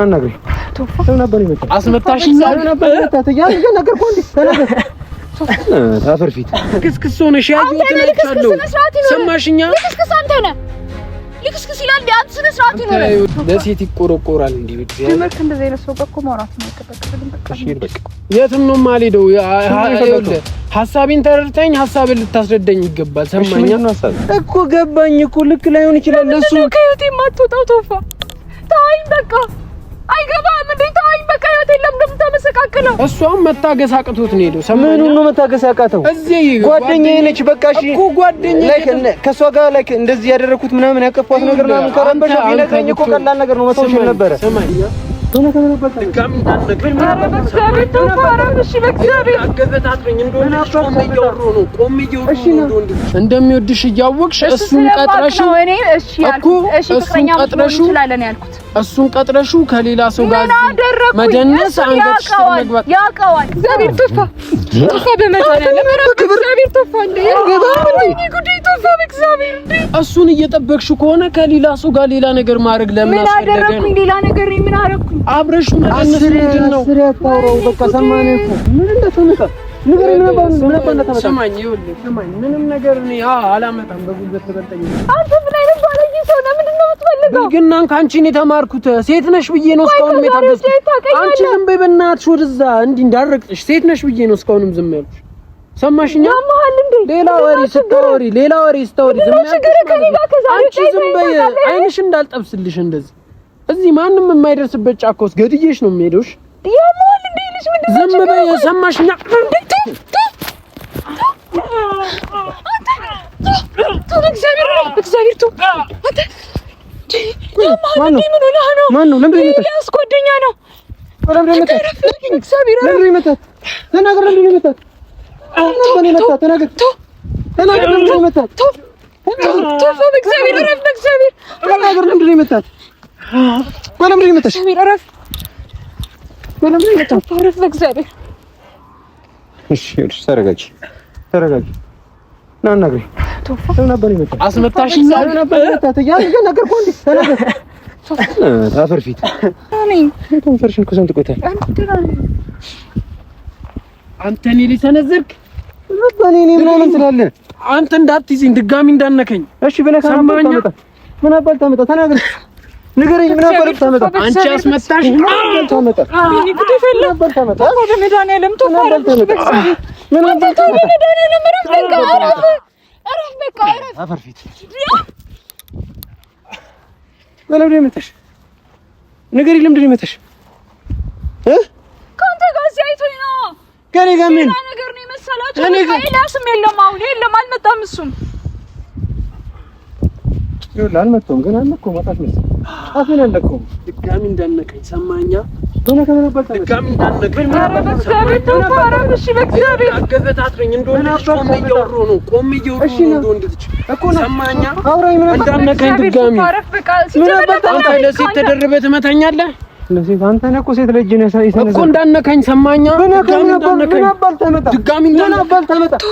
አናግሪ ተፈው ነበር ይመጣ አስመታሽኝ ነበር ተያዝ ነገር ቆንዲ ተናገር ታፈር ፊት ክስክስ ሆነሽ ያዩት ነቻለው ሰማሽኛ ክስክስ አንተ ነህ ልክስክስ ይላል ቢያንስ ስነ ስርዓት ይኖራል ለሴት ይቆረቆራል እንዴ በእግዚአብሔር ትምህርት እንደዚህ አይነት ሰው በቃ ማውራት ነው ተበቀልን በቃ የትም ነው ማልሄደው ሐሳቤን ተረድተኝ ሐሳብን ልታስረዳኝ ይገባል ሰማኛ እኮ ገባኝ እኮ ልክ ላይሆን ይችላል ለሱ ከህይወቴ ማትወጣው ተወፋ ታይም በቃ አይገባም እንዴ ታይም በቃ ህይወቴ ለምን እንደምታመሰቃቅለው እሷም መታገስ አቅቶት ነው ሄደው ሰማኝ ነው መታገስ ያቃተው እዚህ ጓደኛዬ ነች በቃ እሺ እኮ ጓደኛዬ ከሷ ጋር ላይክ እንደዚህ ያደረኩት ምናምን ያቀፋት ነገር ምናምን ከረበሽ ቢነግረኝ እኮ ቀላል ነገር ነው መተውሽ ነበር ሰማኝ ድጋሚ እንዳትነግረኝ በእግዚአብሔር ተፋረም እሺ በእግዚአብሔር አገበታትኝ እንደሆነ ቆም እየወሩ ነው እንደሚወድሽ እያወቅሽ እሱን ቀጥረሽው እሱን ቀጥረሽው እሱን ቀጥረሽው ከሌላ ሰው ጋር መደነስ አንገትሽ መግባት ያውቀዋል እግዚአብሔር ተፋ በመድኃኒዓለም እግዚአብሔር ተፋ እንደ ወይኔ ጉዴ ተፋ በእግዚአብሔር እሱን እየጠበቅሽው ከሆነ ከሌላ ሰው ጋር ሌላ ነገር ማድረግ ለምን አስፈለገ ነው ሌላ ነገር ምን አደረኩኝ አብረሽ መደነስ ምንድነው አስሪያታው በቃ ሰማኔ እኮ ምን እንደተነካ ነገር ምን ነበር ሰማኝ ይኸውልህ ሰማኝ ምንም ነገር እኔ አላመጣም በጉልበት ተበልጠኝ አንተ ምን አይነት ባለጌ ሰው ነው ምንድነው የምትፈልገው ብልግናን ካንቺ ነው የተማርኩት ሴት ነሽ ብዬ ነው እስካሁን የታገስኩት አንቺ ዝም በይ በእናትሽ ወደዛ እንዲህ እንዳረቅሽ ሴት ነሽ ብዬ ነው እስካሁንም ዝም ያልኩሽ ሰማሽኛ ሌላ ወሬ ስታወሪ ዝም ያልኩሽ አንቺ ዝም በይ አይንሽ እንዳልጠብስልሽ እንደዚህ እዚህ ማንም የማይደርስበት ጫካ ውስጥ ገድዬሽ ነው የምሄደው ያማል እንዴ ልጅ ምንድነው ዝም በይ ሰማሽኛ እግዚአብሔር ቱ ማነው ለምን ይመጣ ያስቆደኛ ነው ለምን ይመጣ እግዚአብሔር ለምን ይመጣ ተናገር ለምን ይመጣ ለምን ይመጣ ተናገር ለምን ይመጣ ተፋ በእግዚአብሔር ረፍ በእግዚአብሔር ተናገር ለምን ይመጣ ለምን ይመጣ ረፍ ለምን ይመጣ ረፍ በእግዚአብሔር እሺ ተረጋጊ ና እናግሪ ተው ነበር ይመጣ አስመታሽኝ ነበር ተያዝ ነገር ቆንዲ ተናገር ታፈር ፊት እኔ ተንፈርሽን እኮ ስንት ቆይታል አንተ እኔ ሊሰነዝርክ እኔ ምናምን ትላለህ አንተ እንዳትይዝኝ ድጋሚ እንዳነከኝ እሺ ብለህ ምን አባል ታመጣ ተናገር ንገረኝ ምን አባል ታመጣ አንቺ አስመታሽ ታመጣ እኔ ጉድ ፈላ አባል ታመጣ ወደ መድኃኒዓለም ተፋረም ምን አባል ታመጣ መድኃኒዓለም ረፍ በቃ አፈር ፊት ለምን ይመጣሽ ንገሪኝ ለምንድን ይመጣሽ ካንተ ጋር ሲያይቶኝ ነው ከኔ ጋር ምን ነገር ነው የመሰላችሁ ኤልያስም የለም አሁን የለም አልመጣም እሱም ይኸውልህ አልመጣም ግን አልመጣም መጣት መሰለኝ አፍን አልለቀውም ድጋሚ እንዳነከኝ ሰማኛ ዶና ከመረበል ድጋሚ እንዳነከኝ በእግዚአብሔር ተፋረም እሺ በእግዚአብሔር አገበታትኝ እንደሆነ ቆም እየወሩ ነው እንደሆነ እንድትች እኮ ሰማኛ አውራኝ ምን እንዳነከኝ ድጋሚ ምን አንተ ለሴት ተደርበህ ትመታኛለህ ለሴት አንተ ነህ እኮ ሴት ልጅ ነህ እኮ እንዳነከኝ ሰማኛ ምን አባል ታመጣ ድጋሚ ታመጣ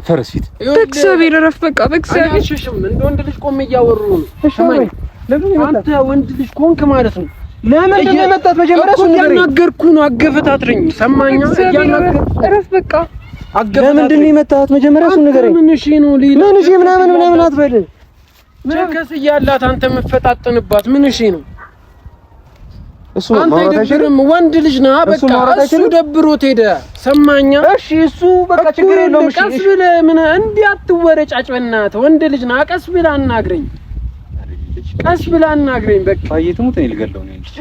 ፈረስ ፊት በእግዚአብሔር ረፍ በቃ በእግዚአብሔር ሽሽም እንደ ወንድ ልጅ ቆም እያወሩ ነው ሰማኝ ለምን አንተ ወንድ ልጅ ኮንክ ማለት ነው ለምን እንደመጣት መጀመሪያ እሱ ነገር ያናገርኩ ነው አገፈታትረኝ ሰማኛ ረፍ በቃ ለምንድን ነው የመጣት መጀመሪያ እሱ ነገር ምን እሺ ነው ምን እሺ ምናምን አትበል ቸከስ እያላት አንተ መፈጣጠንባት ምን እሺ ነው እሱ ማውራት አይችልም ወንድ ልጅ ነህ በቃ እሱ ደብሮት ሄደ ሰማኛ እሺ እሱ በቃ ችግር የለውም እሺ ቀስ ብለህ ምን እንዲህ አትወረጫጭ በእናትህ ወንድ ልጅ ነህ ቀስ ብለህ አናግረኝ በቃ አይተሙት እኔ ልገለው ነው እንጂ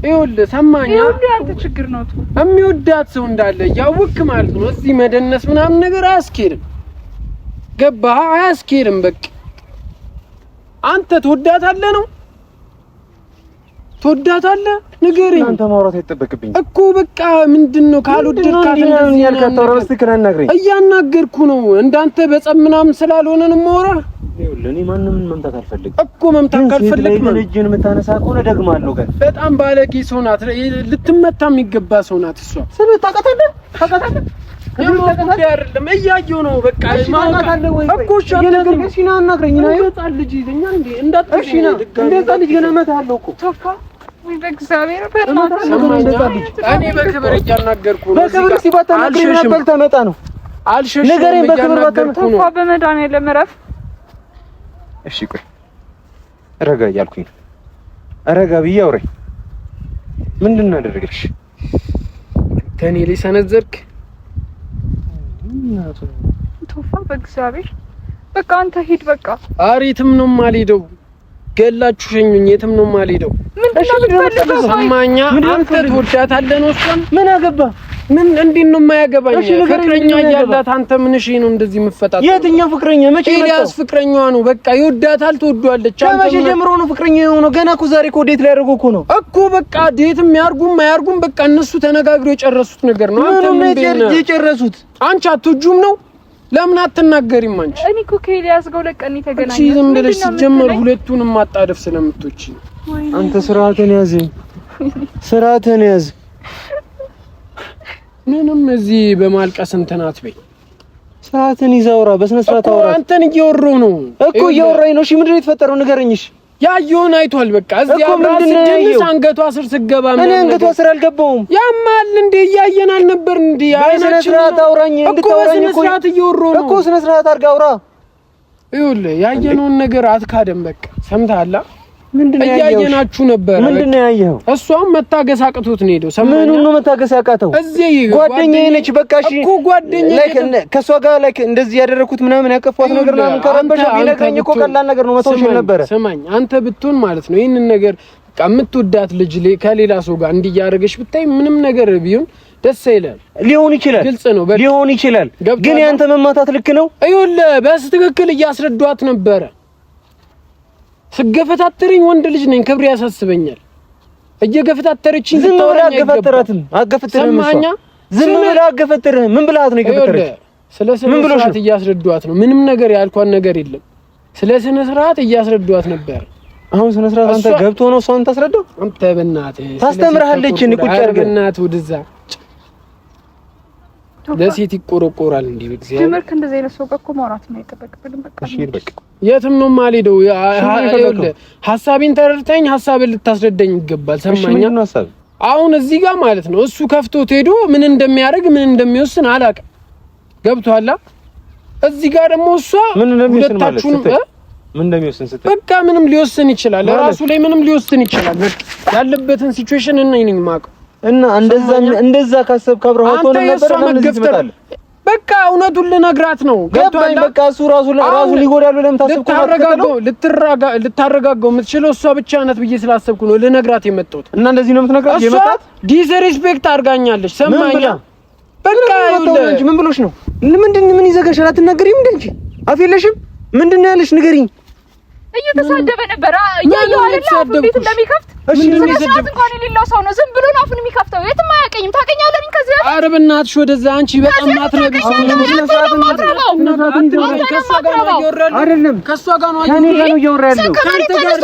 ይኸውልህ ሰማኛ አንተ ችግር ነው የሚወዳት ሰው እንዳለ ያውቅ ማለት ነው እዚህ መደነስ ምናምን ነገር አያስኬድም ገባህ አያስኬድም በቃ አንተ ትወዳታለህ ንገረኝ አንተ ማውራት አይጠበቅብኝ እኮ በቃ ምንድነው ካልወደድካት እንደዚህ ያልከተው ረስተክ አናግረኝ እያናገርኩ ነው እንዳንተ በጸብ ምናምን ስላልሆነ ነው የማወራህ ይኸውልህ እኔ ማንንም መምታት አልፈልግም እኮ መምታት ካልፈለክ ልጅን የምታነሳ ከሆነ ደግማለሁ ጋር በጣም ባለጌ ሰው ናት ልትመታ የሚገባ ሰው ናት እሷ ስለዚህ ታውቃታለህ አይደለም እያየሁ ነው። በቃ ማውቃለሁ ወይ እኮ እሺ ና አናግረኝ ነው ህፃን ልጅ ይዘኛል እንዴ እንዳትሽ ነው እንዴት ልጅ ገና እመታለሁ እኮ ቶፋ ወይ በእግዚአብሔር እኔ በክብር እያናገርኩ ነው። በክብር ሲባታናግረኝ ነበር ተመጣ ነው አልሸሽ ነገሬን በክብር ባታመጣ ቶፋ በመድኃኒዓለም እረፍ። እሺ ቆይ ረጋ እያልኩኝ ረጋ ብዬ አውራኝ። ምንድን ነው ያደረገልሽ? ከኔ ላይ ሰነዘርክ? ቶፋ በእግዚአብሔር በቃ አንተ ሂድ በቃ። ኧረ የትም ነው የማልሄደው። ገላችሁ ሸኙኝ። የትም ነው የማልሄደው። ሰማኛ አንተ ትወዳታለህ ነው እሷን? ምን አገባ? ምን እንዴት ነው የማያገባኝ? ፍቅረኛ እያላት አንተ ምን እሺ ነው እንደዚህ የምትፈጣጣው? የትኛው ፍቅረኛ? መቼ ነው? ኤልያስ ፍቅረኛዋ ነው። በቃ ይወዳታል፣ ትወዷለች። ከመቼ ጀምሮ ነው ፍቅረኛ የሆነው? ገና እኮ ዛሬ እኮ ዴት ላይ አድርጎ እኮ ነው እኮ። በቃ ዴትም ያርጉም በቃ እነሱ ተነጋግረው የጨረሱት ነገር ነው። አንተ ምን የጨረሱት? አንቺ አትወጁም ነው? ለምን አትናገሪም አንቺ? እኔ እኮ ከኤልያስ ጋር ለቀን ተገናኘን። እሺ ዝም ብለሽ ሲጀመር ሁለቱንም ማጣደፍ ስለምትወጪ አንተ ስርዓትን ያዝ፣ ስርዓትን ያዝ። ምንም እዚህ በማልቀስ እንትን አትበይ። ስርዓትን ይዘህ አውራ፣ በስነ ስርዓት አውራ። አንተን እየወራሁ ነው እኮ እየወራኝ ነው። እሺ ምንድን ነው የተፈጠረው? ንገረኝሽ። ያየውን አይቷል። በቃ እዚህ አብራስ አንገቷ ስር ስገባ እኔ አንገቷ ስር አልገባሁም። ያማል እንዴ? እያየን አልነበር እንዴ? በስነ ስርዓት አውራኝ። እንድታወራኝ እኮ ስርዓት እየወራሁ ነው እኮ። ስነ ስርዓት አድርገህ አውራ። ይኸውልህ ያየነውን ነገር አትካደም። በቃ ሰምተሃል? ምንድነው እያየናችሁ ነበር። ምንድነው ያየኸው? እሷም መታገስ አቅቶት ነው ሄደው። ምኑን ነው መታገስ ያቃተው? እዚህ ጓደኛዬ ነች። በቃ እሺ እኮ ጓደኛዬ ከሷ ጋር እንደዚህ ያደረኩት ምናምን ያቀፋት ነገር ምናምን ከረበሸ ቢነግረኝ እኮ ቀላል ነገር ነው። መተውሽን ነበረ። ስማኝ አንተ ብትሆን ማለት ነው ይሄንን ነገር በቃ የምትወዳት ልጅ ከሌላ ሰው ጋር እንዲያረገሽ ብታይ ምንም ነገር ቢሆን ደስ ይላል። ሊሆን ይችላል፣ ግልጽ ነው ሊሆን ይችላል። ግን ያንተ መማታት ልክ ነው? ይኸውልህ በስትክክል እያስረዷት ነበረ። ስገፈታተረኝ ወንድ ልጅ ነኝ፣ ክብር ያሳስበኛል። እየገፈታተረችኝ ዝም ብለህ አገፈተራትም አገፈተረም እሷ ዝም ብለህ አገፈተረህ ምን ብለሃት ነው የገፈተረች? ስለ ስነ ስርዓት እያስረዷት ነው። ምንም ነገር ያልኳት ነገር የለም። ስለ ስነ ስርዓት እያስረዷት ነበር። አሁን ስነ ስርዓት አንተ ገብቶ ነው እሷን ታስረዳው? አንተ በእናትህ ታስተምርሃለች እንዴ? ቁጭ አድርገህ በእናትህ ወደዛ ለሴት ይቆረቆራል እንዴ? በእግዚአብሔር ጀመርክ እንደዚህ አይነት ሰው ጋር እኮ ማውራት ነው የጠበቅብን። በቃ የትም ነው የማልሄደው። ሀሳቤን ተረድተኝ ሀሳብን ልታስረዳኝ ይገባል። ሰማኛ? አሁን እዚህ ጋር ማለት ነው እሱ ከፍቶት ሄዶ ምን እንደሚያደርግ ምን እንደሚወስን አላውቅም። ገብቶሃል? እዚህ ጋር ደግሞ እሷ ሁለታችሁን ምን እንደሚወስን ስትል በቃ ምንም ሊወስን ይችላል። ራሱ ላይ ምንም ሊወስን ይችላል። በቃ ያለበትን ሲቹዌሽን እኔ ነኝ የማውቀው። እና እንደዛ ካሰብክ አብረሃት ሆነ ነበር ማለት በቃ እውነቱን ልነግራት ነው። ገባኝ። በቃ እሱ ራሱ ሊጎዳሉ ለምን ታስብኩ? ልታረጋጋው የምትችለው እሷ ብቻ ናት ብዬ ስላሰብኩ ነው ልነግራት የመጣሁት። እና እንደዚህ ነው የምትነግራት? የመጣት ዲስሪስፔክት አድርጋኛለች። ሰማኛ? በቃ ይኸውልህ ምን ብሎሽ ነው? ምን ይዘጋሻል? አትናገሪም እንዴ? እንጂ አፍ የለሽም? ምንድነው ያለሽ? ንገሪኝ። እየተሳደበ ነበር። ያየው አይደል አፉን እንዴት እንደሚከፍት። እሺ ምን ይሰደብ እንኳን የሌለው ሰው ነው። ዝም ብሎ ነው አፉን የሚከፍተው። የትም አያውቀኝም። ታውቀኛለህ? ከዚህ ኧረ በእናትሽ ወደዛ። አንቺ በጣም ማትነግሪኝ አይደለም። ከእሷ ጋር ነው እያወራ ያለው። ካንተ ጋር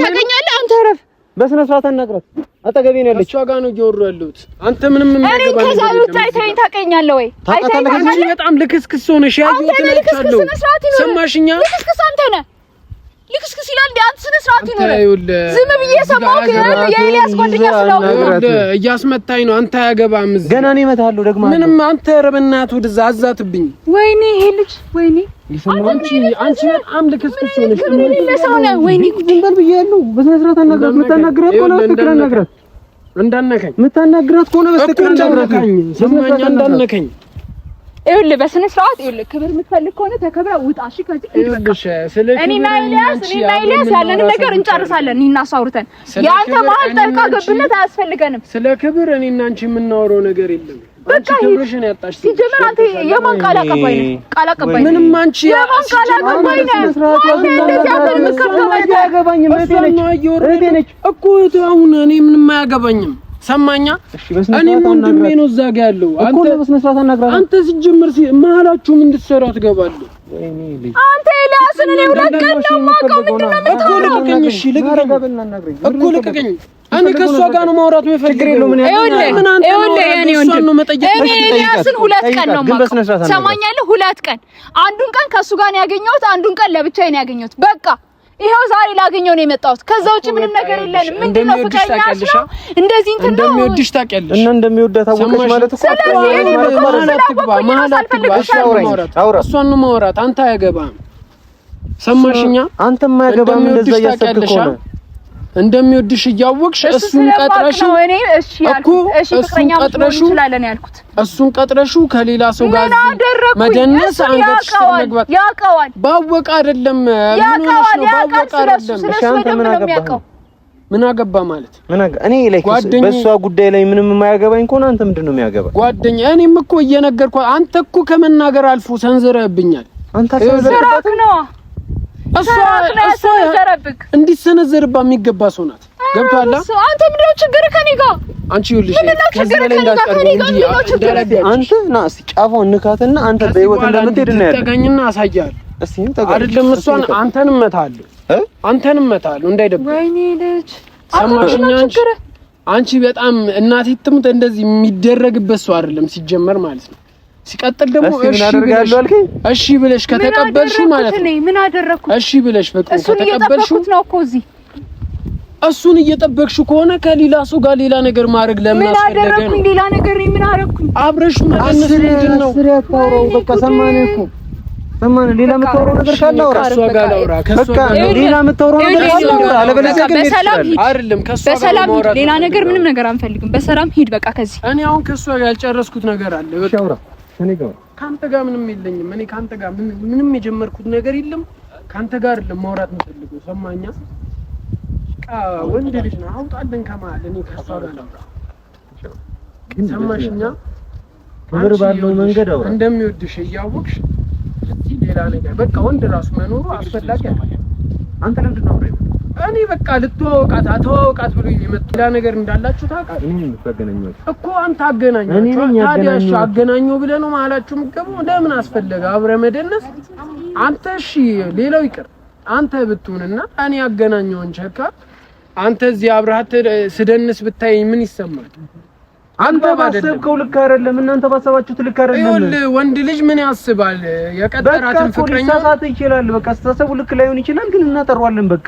ታውቀኛለህ? አንተ ረፍ በስነ ስርዓት አናግራት። አጠገቤ ነው ያለች። እሷ ጋር ነው እያወራሁ ያለሁት። አንተ ምንም የሚያገባ ነገር የለም። ታውቀኛለህ ወይ? አንቺ በጣም ልክስክስ ሆነሽ ያየሁትን አይቻለሁ። ሰማሽኛ? ልክስክስ አንተ ነህ። ልክስክስ ይላል እንዴ? አንተ ስነ ስርዓት ይኖር። ዝም ብዬ ሰማሁት። የኤልያስ ጓደኛ ስለሆነ እያስመታኝ ነው። አንተ አያገባም። ገና እኔ እመታለሁ ደግሞ ምንም አንተ ረበናት ወደዛ አዛትብኝ። ወይኔ ይሄ ልጅ ወይኔ አንቺ በጣም ልክስክስ ሆነሽ ወይኔ ዝም በል ብያለሁ። በስነ ስርዓት አናግራት። የምታናግራት ከሆነ በትክክል አናግራት። እንዳነካኝ የምታናግራት ከሆነ በትክክል አናግራት። ሰማኛ? እንዳነካኝ ይኸውልህ በስነ ስርዓት ይኸውልህ፣ ክብር የምትፈልግ ከሆነ ተከብራ ውጣ። እሺ ከዚህ እኔና ኤልያስ ያለንን ነገር እንጨርሳለን። እኔና እሱ አውርተን የአንተ መሀል ጠልቃ ገብነት አያስፈልገንም። ስለ ክብር እኔና አንቺ የምናወራው ነገር የለም። በቃ ክብርሽን ያጣሽ ሲጀመር አንተ የማን ቃል አቀባይ ነህ? ቃል አቀባይ ምንም አንቺ የማን ቃል አቀባይ ነህ? እህቴ ነች እኮ አሁን እኔ ምንም አያገባኝም። ሰማኛ? እኔም ወንድሜ ነው እዛ ጋር ያለው። አንተ ሲጀምር መሀላችሁም እንድትሰሩ አትገባለሁ። አንተ ኤልያስን እኔ ሁለት ቀን ነው የማውቀው። ምንድን ነው የምታወራው? ልቀቀኝ። እሺ ልቀቀኝ እኮ ልቀቀኝ። እኔ ከሷ ጋር ነው ማውራት የምፈልገው። ምን ነው መጠየቅ ኤልያስን 2 ቀን ነው ማለት ሰማኛለህ። 2 ቀን አንዱን ቀን ከሱ ጋር ነው ያገኘሁት፣ አንዱን ቀን ለብቻዬ ነው ያገኘሁት። በቃ ይሄው ዛሬ ላገኘው ነው የመጣሁት። ከዛ ውጪ ምንም ነገር የለንም። ምንድነው ፍቅረኛሽ ነው እንደዚህ እንትን ነው እንደሚወድሽ ታውቂያለሽ እና እንደሚወዳት አወቀሽ ማለት እኮ እሷን ነው ማውራት። አንተ አያገባም። ሰማሽኛ? አንተም አያገባም። እንደዛ እያሰብክ እኮ ነው እንደሚወድሽ እያወቅሽ እሱን ቀጥረሽው እሱን ቀጥረሽው ከሌላ ሰው ጋር መደነስ አንገትሽ መግባት ያውቀዋል። ባወቀ አይደለም ምን አገባ ማለት እኔ ላይ በሷ ጉዳይ ላይ ምንም የማያገባኝ ከሆነ አንተ ምንድነው የሚያገባ ጓደኛ? እኔም እኮ እየነገርኩህ አንተ እኮ ከመናገር አልፎ ሰንዝረህብኛል። አንተ ሰንዝረህ ነው እሷ እንዲሰነዘርባ የሚገባ ሰው ናት። ገብቶሃል? አንተ ምንድነው ችግር ከኔ ጋር? አንቺ ይኸውልሽ ከዚህ በላይ እንዳትቀርቢ እንጂ አንተ ና እስኪ ጫፏን ንካትና አንተ በህይወት እንደምትሄድ እና ያለ ተገኝና አሳያለሁ። እስኪ ተገኝ አይደለም እሷን አንተንም እመታለሁ እንዳይደብር። ወይኔ ልጅ ሰማሽኝ? አንቺ በጣም እናቴ ትሙት እንደዚህ የሚደረግበት ሰው አይደለም ሲጀመር ማለት ነው። ሲቀጥል ደግሞ እሺ ብለሽ ከተቀበልሽው ማለት ነው። ምን አደረኩት? እሺ ብለሽ በቃ ከተቀበልሽው ነው እኮ እዚህ እሱን እየጠበቅሽው ከሆነ ከሌላ ሰው ጋር ሌላ ነገር ማድረግ ለምን አስፈለገ ነው? ሌላ ነገር ምን አደረኩኝ? አብረሽ መደነስ ምንድን ነው? በቃ ሰማነህ እኮ ሰማነህ። ሌላ የምታወራው ነገር ካለ አውራ። ከሷ ጋር ላውራ። በቃ ሌላ የምታወራው ነገር ካለ አውራ። አለበለዚያ ግን አይደለም ከሷ በሰላም ሂድ። ሌላ ነገር ምንም ነገር አንፈልግም። በሰላም ሂድ በቃ ከዚህ። እኔ አሁን ከሷ ጋር ያልጨረስኩት ነገር አለ። በቃ አውራ። እኔ ጋር ካንተ ጋር ምንም የለኝም። እኔ ካንተ ጋር ምንም የጀመርኩት ነገር የለም። ካንተ ጋር ለማውራት የምፈልገው ሰማኛ። ወንድ ልጅ ነው አውጣልን ከመሀል። እኔ ከሷ ጋር ላውራ። ሰማሽኛ? ክብር ባለው መንገድ አውራ። እንደሚወድሽ እያወቅሽ እዚህ ሌላ ነገር በቃ ወንድ ራሱ መኖሩ አስፈላጊ አይደለም። አንተ ለምንድን ነው አብረን? እኔ በቃ ተዋወቃት ብሎ የመጣ ሌላ ነገር እንዳላችሁ ታውቃለህ። እኔ የምታገናኘው እኮ አንተ አገናኛችሁ። ታዲያ እሺ አገናኘው ብለህ ነው መሀላችሁ የምትገባው? ለምን አስፈለገ አብረህ መደነስ? አንተ እሺ ሌላው ይቅር አንተ ብትሆንና እኔ አገናኘውን ቸካ አንተ እዚህ አብረሃት ስደንስ ብታይ ምን ይሰማል? አንተ ባሰብከው ልክ አይደለም። እናንተ ባሰባችሁት ልክ አይደለም። ይኸውልህ ወንድ ልጅ ምን ያስባል? የቀጠራትን ፍቅረኛ ሳሳት ይችላል። በቃ አስተሳሰቡ ልክ ላይሆን ይችላል፣ ግን እናጠራዋለን። በቃ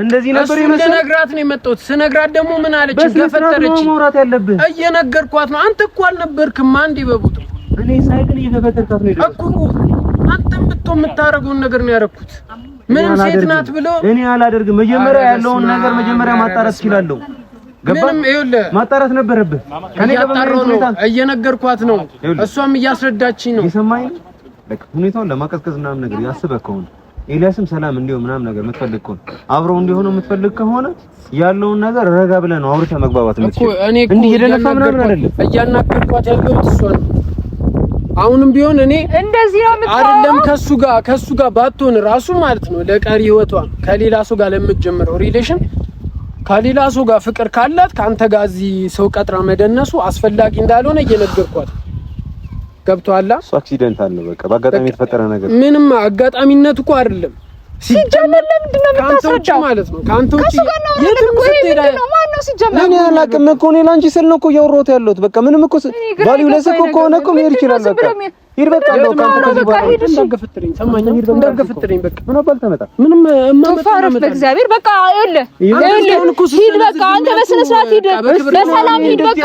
እንደዚህ ነበር የመሰለው። ስነግራት ነው የመጣሁት። ስነግራት ደግሞ ምን አለች? ገፈተረች። ማውራት ያለብህ እየነገርኳት ነው። አንተ እኮ አልነበርክም አንዴ በቡጥ እኔ ሳይክል እየገፈተርካት ነው እኮ። አንተም ብትሆን የምታረገውን ነገር ነው ያደረኩት። ምንም ሴት ናት ብሎ እኔ አላደርግም። መጀመሪያ ያለውን ነገር መጀመሪያ ማጣራት ይችላልው። ምንም ይኸውልህ ማጣራት ነበረብህ። እኔ ያጣራው ነው እየነገርኳት ነው። እሷም እያስረዳችኝ ነው። ይሰማኝ ለካ ሁኔታውን ለማቀዝቀዝ ምናምን ነገር ያስበህ ከሆነ ኤልያስም ሰላም እንዲሁ ምናምን ነገር የምትፈልግ ከሆነ አብረው እንዲሆኑ የምትፈልግ ከሆነ ያለውን ነገር ረጋ ብለህ ነው አውርተህ መግባባት የምትችል እንዲህ የደነፋ ምናምን አይደለም። እያናገርኳት ያለሁት እሷ ነው። አሁንም ቢሆን እኔ እንደዚህ ነው የምትሆነው አይደለም ከሱ ጋር ባትሆን ራሱ ማለት ነው ለቀሪ ህይወቷ ከሌላ ሰው ጋር ለምትጀምረው ሪሌሽን ከሌላ ሰው ጋር ፍቅር ካላት ካንተ ጋር እዚህ ሰው ቀጥራ መደነሱ አስፈላጊ እንዳልሆነ እየነገርኳት ገብቶሃል? እሱ አክሲደንት አለ። በቃ በአጋጣሚ የተፈጠረ ነገር ምንም አጋጣሚነት እኮ አይደለም። ሲጀመር ለምንድን ነው የምታስረዳው ማለት ነው? ካንተ ውጪ የትም ስትሄድ ማን ነው ሲጀመር? እኔ አላውቅም እኮ እኔ ላንቺ ስል ነው እኮ እያወራሁት ያለሁት። በቃ ምንም እኮ ቫልዩ ለስ እኮ ከሆነ እኮ መሄድ ይችላል። በቃ ሂድ በቃ ነው ካንተ ከዚህ በኋላ እንዳገፈትረኝ ሰማኝ። እንዳገፈትረኝ በቃ ምን አባል ተመጣ ምንም ማመጣ በእግዚአብሔር በቃ ይኸውልህ ሂድ በቃ አንተ በስነ ስርዓት ሂድ፣ በሰላም ሂድ በቃ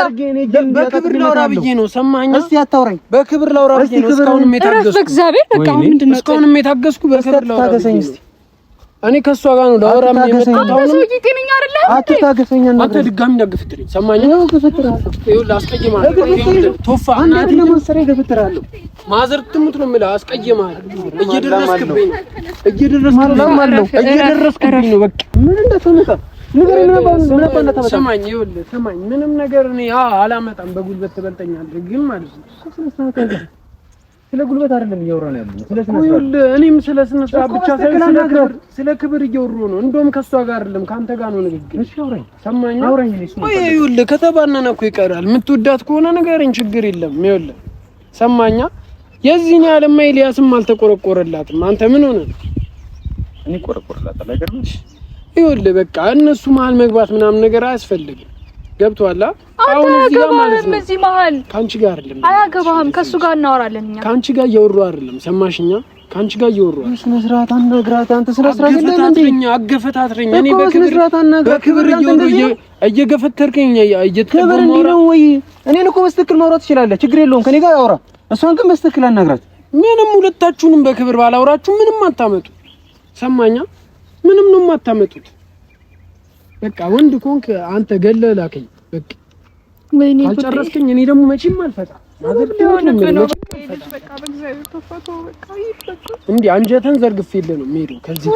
በክብር ላውራ ብዬ ነው። ሰማኝ። እስቲ አታውራኝ። በክብር ላውራ ብዬ ነው። እስካሁንም የታገስኩ በእግዚአብሔር በቃ ምንድን ነው እስካሁንም የታገስኩ በክብር ላውራ ታገሰኝ። እስቲ እኔ ከሷ ጋር ነው ላውራም የመጣሁት። አሁን ሰውዬ ጤነኛ አይደለም። አትታገሰኝ። አንተ ድጋሚ እንዳገፈትረኝ ሰማኝ። ነው ገፈትራለሁ። ይኸውልህ አስቀይማለሁ። ቶፋ አንተ ለማሰረ ገፈትራለሁ። ማዘር ትሙት ነው የምልህ። አስቀይማለሁ። እየደረስክብኝ ነው። በቃ ምን እንደተመጣ ንገረኝ። ምን አባ እንደተመጣ ሰማኝ። ይኸውልህ ሰማኝ። ምንም ነገር እኔ አላመጣም። በጉልበት ትበልጠኛለህ ግን ማለት ነው። ስለ ጉልበት አይደለም እያወራን ያለው ስለ ስነ ስርዓት። ይኸውልህ እኔም ስለ ስነ ስርዓት ብቻ ሳይሆን ስለ ክብር እያወራሁ ነው። እንደውም ከሷ ጋር አይደለም ካንተ ጋር ነው ንግግር። እሺ አውራኝ። ሰማኝ። አውራኝ። ይኸውልህ ከተባነነ እኮ ይቀራል። የምትወዳት ከሆነ ንገረኝ፣ ችግር የለም። ይኸውልህ ሰማኛ። የዚህን ያለማ ኤልያስም አልተቆረቆረላትም። አንተ ምን ሆነ? እኔ ቆረቆረላታለሁ አይደል? ይኸውልህ በቃ እነሱ መሀል መግባት ምናምን ነገር አያስፈልግም። ገብቶሃል? አሁን እዚህ ጋር ማለት ነው እዚህ መሀል ካንቺ ጋር አይደለም አያገባህም። ከሱ ጋር እናወራለን እኛ ካንቺ ጋር እየወሩ አይደለም። ሰማሽኛ? ካንቺ ጋር እየወሩ ስነ ስርዓት አናግራት። አንተ ስነ ስርዓት የለም እንዴ? አገፈታትረኝ እኔ በክብር እየገፈተርከኝ ክብር እንዲህ ነው ወይ? እኔን እኮ በስትክክል ማውራት ትችላለህ፣ ችግር የለውም። ከኔ ጋር አውራ፣ እሷን ግን በስትክክል አናግራት። ምንም ሁለታችሁንም በክብር ባላውራችሁ ምንም አታመጡ። ሰማኛ? ምንም ነው የማታመጡት። በቃ ወንድ ኮንክ አንተ ገለህ ላከኝ። በቃ ወይኔ አልጨረስከኝ። እኔ ደግሞ መቼም አልፈታም። እንዴ አንጀተን ዘርግፌልህ ነው የምሄደው ከዚህ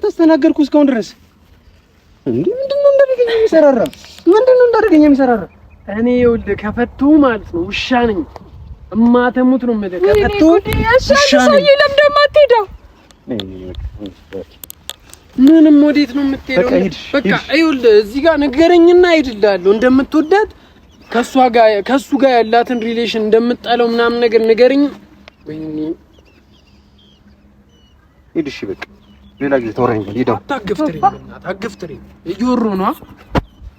አስተናገርኩ እስካሁን ድረስ እንዴ ምንድነው እንዳደረገኝ የሚሰራራ? ምንድነው እንዳደረገኝ የሚሰራራ? እኔ ይኸውልህ ከፈቱ ማለት ነው ውሻ ነኝ። እማተሙት ነው የምልህ። ከፈቱ ውሻ ነኝ። ምንም ወዴት ነው የምትሄደው? በቃ ይኸውልህ እዚህ ጋር ንገረኝና እሄድልሃለሁ። እንደምትወዳት ከሱ ጋር ያላትን ሪሌሽን እንደምትጠላው ምናምን ነገር ንገረኝ። ወይኔ ሂድ። እሺ በቃ ሌላ ጊዜ ተወራኝ። ሄደው አታገፍትረኝ፣ በእናትህ አገፍትረኝ። እየወሩ ነው።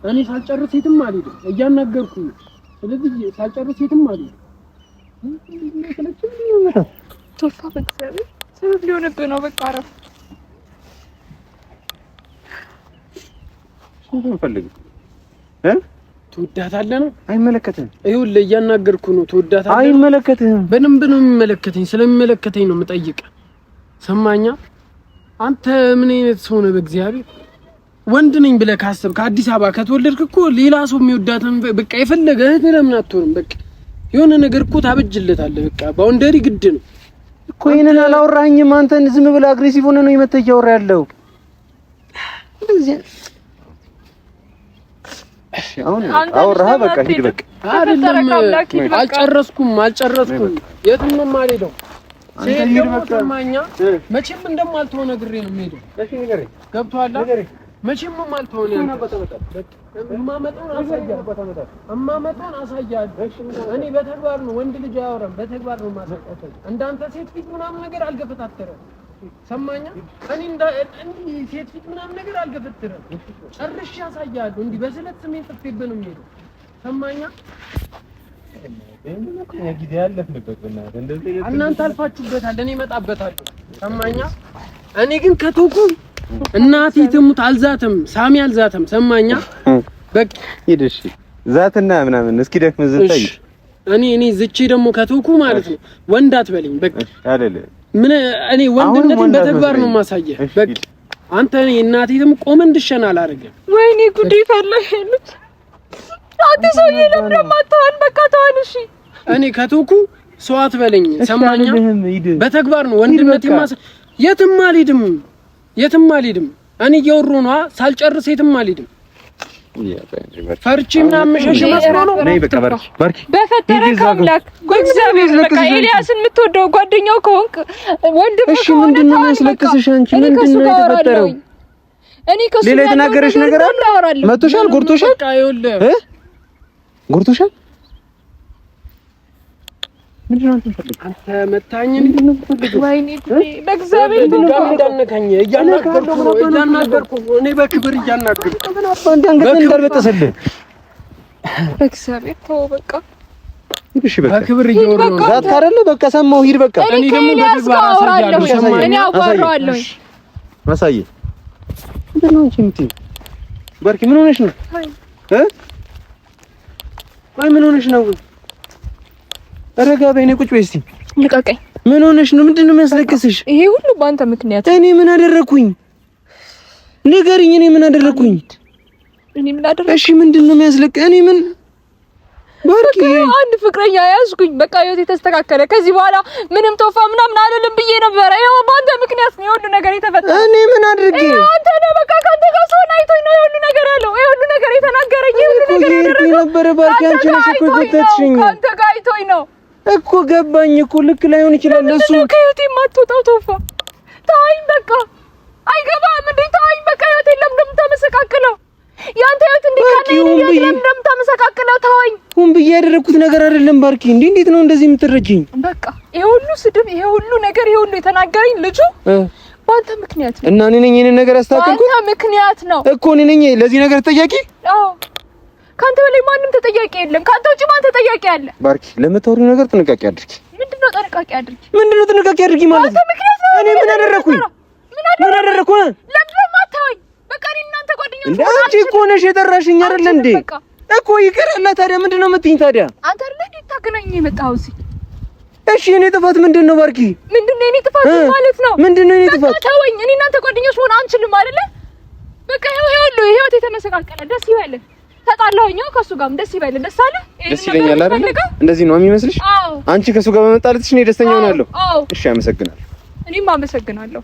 እኔ ሳልጨርስ የትም አልሄድም። እያናገርኩኝ ነው። ስለዚህ ሳልጨርስ የትም አልሄድም። ቶፋ በእግዚአብሔር ሰበብ ሊሆንብህ ነው። በቃ አረፍ ትወዳታለህ ነው? አይመለከትህም። ይኸውልህ እያናገርኩ ነው። ትወዳታለህ? አይመለከትህም። በደንብ ነው የሚመለከተኝ። ስለሚመለከተኝ ነው የምጠይቅህ። ሰማኛ? አንተ ምን አይነት ሰው ነህ? በእግዚአብሔር ወንድ ነኝ ብለህ ካሰብክ አዲስ አበባ ከተወለድክ እኮ ሌላ ሰው የሚወዳትን በቃ የፈለገ እህትህ ለምን አትሆንም? በቃ የሆነ ነገር እኮ ታበጅለታለህ። በቃ ባውንደሪ ግድ ነው እኮ። ይሄንን አላወራኸኝም። አንተን ዝም ብለህ አግሬሲቭ ሆነህ ነው የመተህ እያወራህ ያለው። እንደዚህ አሁን አወራህ። በቃ ሂድ። በቃ አይደለም አልጨረስኩም። የትም ነው የማልሄደው። ሰማኛ? መቼም እንደማልተው ነግሬ ነው የምሄደው። እሺ ንገረኝ። ገብቶሃል? መቼም የማልተው ነው። እማመጣውን አሳያለሁ። እኔ በተግባር ነው። ወንድ ልጅ አያወራም፣ በተግባር ነው ማሳየው። እንዳንተ ሴት ፊት ምናምን ነገር አልገፈታተረም። ሰማኛ? እኔ እንዲህ ሴት ፊት ምናምን ነገር አልገፈታተረም። ጨርሼ አሳያለሁ። እንዲህ በስለት ስሜን ጥፌብህ ነው የምሄደው። ሰማኛ? እናንተ አልፋችሁበታል፣ እኔ እመጣበታለሁ። ሰማኛ? እኔ ግን ከተውኩ እናቴ ትሙት አልዛትም፣ ሳሚ አልዛትም። ሰማኛ? በቃ ሂድ። እሺ ዛትና ምናምን እስኪ ደክም ዝታይ። እኔ ዝቼ ደግሞ ከተውኩ ማለት ነው ወንድ አትበለኝ። በቃ አይደለ ምን እኔ ወንድነትን በተግባር ነው ማሳየህ። በቃ አንተ እኔ እናቴ ትም ቆመ እንድሸና አላደርግም። ወይኔ ጉዴ ፈለሽልት አንተ ሰውዬ ለምን ማታውን? በቃ ተዋል። እሺ እኔ ከተውኩ ሰው አትበለኝ። ሰማኛ? በተግባር ነው ወንድነቴ የትም አልሄድም። እኔ እየወሩ ነው ሳልጨርስ የትም አልሄድም። ፈርቼ ምናምን መሸሽ መስሎ ነው። ነይ በቃ ባርኪ በፈጠረህ አምላክ እግዚአብሔር በቃ ኤልያስን የምትወደው ጓደኛው ከሆንክ ወንድም እሺ ምንድን ነው ያስለቅስሽ? አንቺ ምንድን ነው የተፈጠረው? እኔ ከሱ ሌላ የተናገረሽ ነገር አለ? መቶሻል? ጎርቶሻል? በቃ ይኸውልህ ጎርቶሻል? ምንድነው አንተ መታኝ? ምንድነው የምትፈልገው? ወይኔ በእግዚአብሔር እንዳነካኝ እያናገርኩ እኔ በክብር እያናገርኩ እንዳልበጠሰልህ በእግዚአብሔር ተው በቃ እሺ በቃ በክብር እየወሩ ነው። ዛት ካረለ በቃ ሰማሁ። ሂድ በቃ እኔ ደግሞ በተግባር አሳያለሁ። እኔ አዋራዋለሁ። ማሳየ ምንድነው አንቺ የምትይው? ባርኪ ምን ሆነሽ ነው? አይ ምን ሆነሽ ነው? ረጋ በይ። ነይ ቁጭ በይ እስቲ። ልቀቀኝ። ምን ሆነሽ ነው? ምንድነው የሚያስለቅስሽ? ይሄ ሁሉ በአንተ ምክንያት። እኔ ምን አደረኩኝ? ንገሪኝ። እኔ ምን አደረኩኝ? እሺ ምንድነው የሚያስለቅስ? እኔ ምን ባርኪ አንድ ፍቅረኛ ያዝኩኝ። በቃ ህይወቴ ተስተካከለ። ከዚህ በኋላ ምንም ቶፋ ምናምን አይደለም ብዬ ነበር። ይሄው በአንተ ምክንያት ነው የሁሉ ነገር የተፈጠረው። እኔ ምን አድርጌ? አንተ ነህ በቃ ካንተ ጋር ሰውን አይቶኝ ነው የሁሉ ነገር ያለው። የሁሉ ነገር የተናገረኝ የሁሉ ነገር ያደረገው ነበር። ባርኪ አንቺ ነሽ እኮ የጎተትሽኝ። ካንተ ጋር አይቶኝ ነው እኮ ገባኝ እኮ። ልክ ላይሆን ይችላል እሱ። ከህይወቴ የማትወጣው ቶፋ ታይም በቃ አይገባም እንዴ? ተወኝ በቃ። ህይወት የለም እንደምታመሰቃቅለው ያንተ ህይወት እንደምታመሰቃቅለው ተወኝ። ሁን ብዬ ያደረኩት ነገር አይደለም ባርኪ። እንዴት ነው እንደዚህ የምትረጂኝ? በቃ ይሄ ሁሉ ስድብ፣ ይሄ ሁሉ ነገር፣ ይሄ ሁሉ የተናገረኝ ልጁ በአንተ ምክንያት ነው። እና እኔ ነኝ ይሄንን ነገር ያስተካከልኩት? በአንተ ምክንያት ነው እኮ እኔ ነኝ ለዚህ ነገር ተጠያቂ። አዎ ካንተ በላይ ማንም ተጠያቂ የለም። ካንተ ውጪ ማን ተጠያቂ አለ? ባርኪ ለምታወሪው ነገር ጥንቃቄ አድርጊ። ምንድነው ጥንቃቄ አድርጊ? ምንድነው ጥንቃቄ አድርጊ ማለት? በአንተ ምክንያት ነው። እኔ ምን አደረኩኝ? ምን አደረኩ? ለምን ማታወኝ? በቃ እኔ እናንተ ጓደኞች እንዴ? አንቺ እኮ ነሽ የጠራሽኝ አይደል እንዴ? እኮ ይቅርና ታዲያ ምንድነው የምትይኝ ታዲያ? አንተ አይደል እንዴ ታገናኝ የመጣው እዚህ? እሺ የኔ ጥፋት ምንድነው ባርኪ? ምንድነው የኔ ጥፋት ማለት ነው? ምንድነው የኔ ጥፋት? ተወኝ። እኔ እናንተ ጓደኞች መሆን አንችልም አይደለ? በቃ ይሄው ህይወት የተመሰቃቀለ ደስ ይበልህ። ተጣላሁኝ ከሱ ጋርም ደስ ይበልህ። ደስ አለ? ደስ ይለኛል አይደል? እንደዚህ ነው የሚመስልሽ? አዎ። አንቺ ከሱ ጋር በመጣለትሽ እኔ ደስተኛ ሆናለሁ። አዎ። እሺ አመሰግናለሁ። እኔም አመሰግናለሁ።